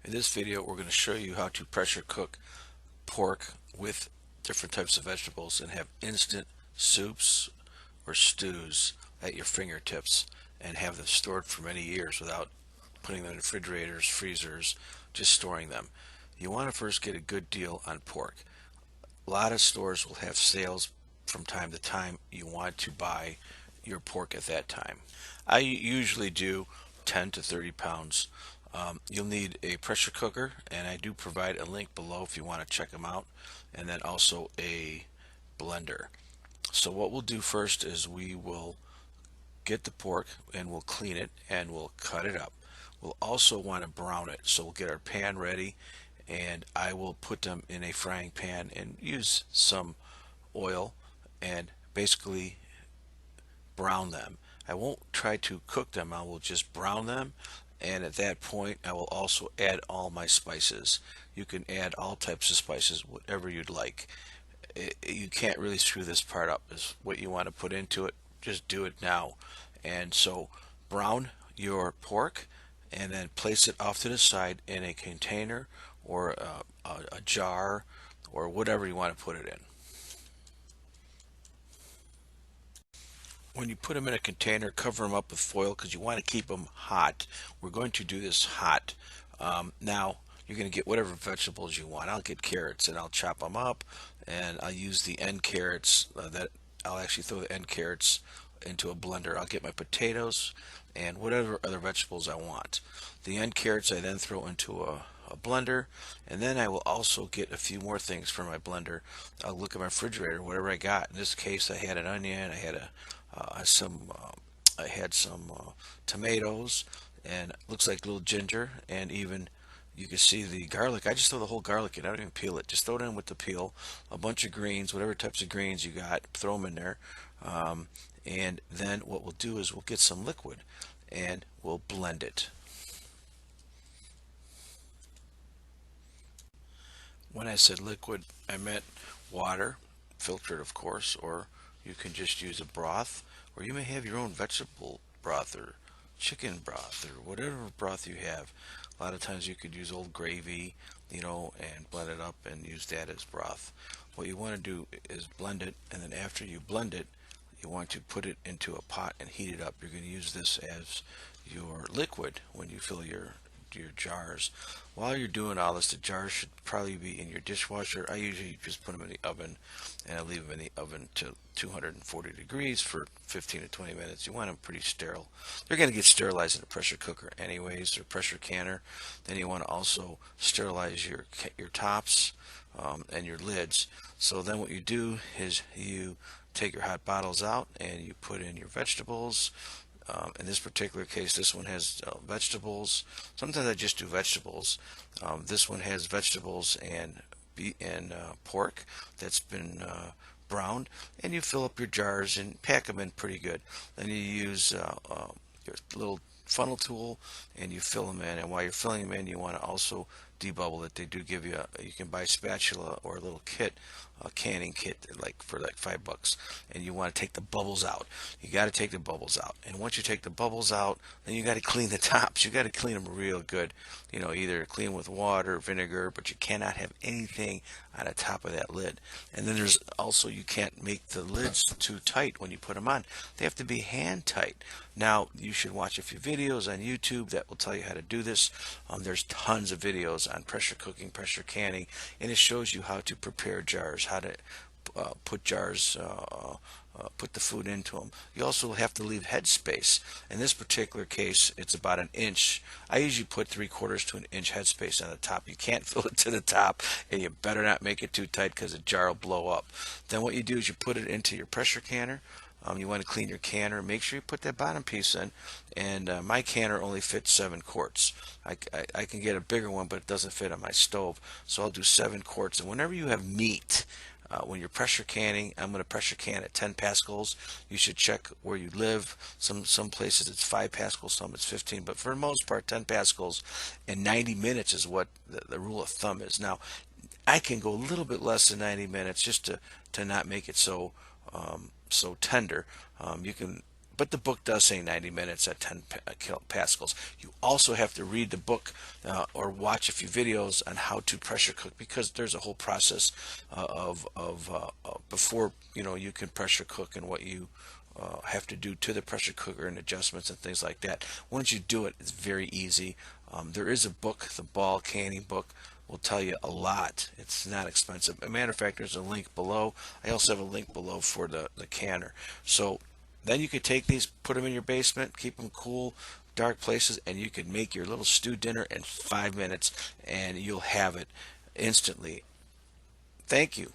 In this video, we're going to show you how to pressure cook pork with different types of vegetables and have instant soups or stews at your fingertips and have them stored for many years without putting them in refrigerators, freezers, just storing them. You want to first get a good deal on pork. A lot of stores will have sales from time to time. You want to buy your pork at that time. I usually do 10 to 30 pounds. You'll need a pressure cooker, and I do provide a link below if you want to check them out, and then also a blender. So what we'll do first is we will get the pork and we'll clean it and we'll cut it up. We'll also want to brown it, so we'll get our pan ready, and I will put them in a frying pan and use some oil and basically brown them. I won't try to cook them, I will just brown them, and at that point I will also add all my spices. You can add all types of spices, whatever you'd like. You can't really screw this part up. Is what you want to put into it, just do it now. And so brown your pork and then place it off to the side in a container or a jar or whatever you want to put it in. When you put them in a container, cover them up with foil because you want to keep them hot. We're going to do this hot. Now, you're going to get whatever vegetables you want. I'll get carrots and I'll chop them up, and I'll use the end carrots that I'll actually throw the end carrots into a blender. I'll get my potatoes and whatever other vegetables I want. The end carrots I then throw into a blender, and then I will also get a few more things from my blender. I'll look at my refrigerator, whatever I got. In this case, I had an onion, I had some tomatoes, and looks like little ginger, and even you can see the garlic. I just throw the whole garlic in. I don't even peel it. Just throw it in with the peel. A bunch of greens, whatever types of greens you got, throw them in there. And then what we'll do is we'll get some liquid and we'll blend it. When I said liquid, I meant water, filtered of course, or you can just use a broth, or you may have your own vegetable broth or chicken broth or whatever broth you have. A lot of times you could use old gravy, and blend it up and use that as broth. What you want to do is blend it, and then after you blend it, you want to put it into a pot and heat it up. You're going to use this as your liquid when you fill your jars. While you're doing all this, the jars should probably be in your dishwasher. I usually just put them in the oven, and I leave them in the oven to 240 degrees for 15 to 20 minutes. You want them pretty sterile. They're going to get sterilized in a pressure cooker anyways, or pressure canner. Then you want to also sterilize your tops and your lids. So then what you do is you take your hot bottles out and you put in your vegetables. In this particular case, this one has vegetables. Sometimes I just do vegetables. This one has vegetables and pork that's been browned, and you fill up your jars and pack them in pretty good. Then you use your little funnel tool and you fill them in. And while you're filling them in, you want to also debubble it. They do give you you can buy a spatula or a little kit, a canning kit, for like $5, and you want to take the bubbles out. You got to take the bubbles out, and once you take the bubbles out, then you got to clean the tops. You got to clean them real good. Either clean with water, vinegar, but you cannot have anything on the top of that lid. And then there's also, you can't make the lids too tight when you put them on. They have to be hand tight. Now, you should watch a few videos on YouTube that will tell you how to do this. There's tons of videos on pressure cooking, pressure canning, and it shows you how to prepare jars, how to put jars, put the food into them. You also have to leave head space. In this particular case, it's about an inch. I usually put 3/4 to an inch head space on the top. You can't fill it to the top, and you better not make it too tight because the jar will blow up. Then what you do is you put it into your pressure canner. You want to clean your canner. Make sure you put that bottom piece in. And my canner only fits 7 quarts. I can get a bigger one, but it doesn't fit on my stove. So I'll do 7 quarts. And whenever you have meat, when you're pressure canning, I'm going to pressure can at 10 pascals. You should check where you live. Some places it's 5 pascals, some it's 15. But for the most part, 10 pascals and 90 minutes is what the rule of thumb is. Now, I can go a little bit less than 90 minutes just to not make it so tender. You can But the book does say 90 minutes at 10 pascals. You also have to read the book or watch a few videos on how to pressure cook, because there's a whole process before you can pressure cook, and what you have to do to the pressure cooker and adjustments and things like that. Once you do it, it's very easy. There is a book, the Ball Canning book, will tell you a lot. It's not expensive. As a matter of fact, there's a link below. I also have a link below for the canner. So then you could take these, put them in your basement, keep them cool, dark places, and you could make your little stew dinner in 5 minutes, and you'll have it instantly. Thank you.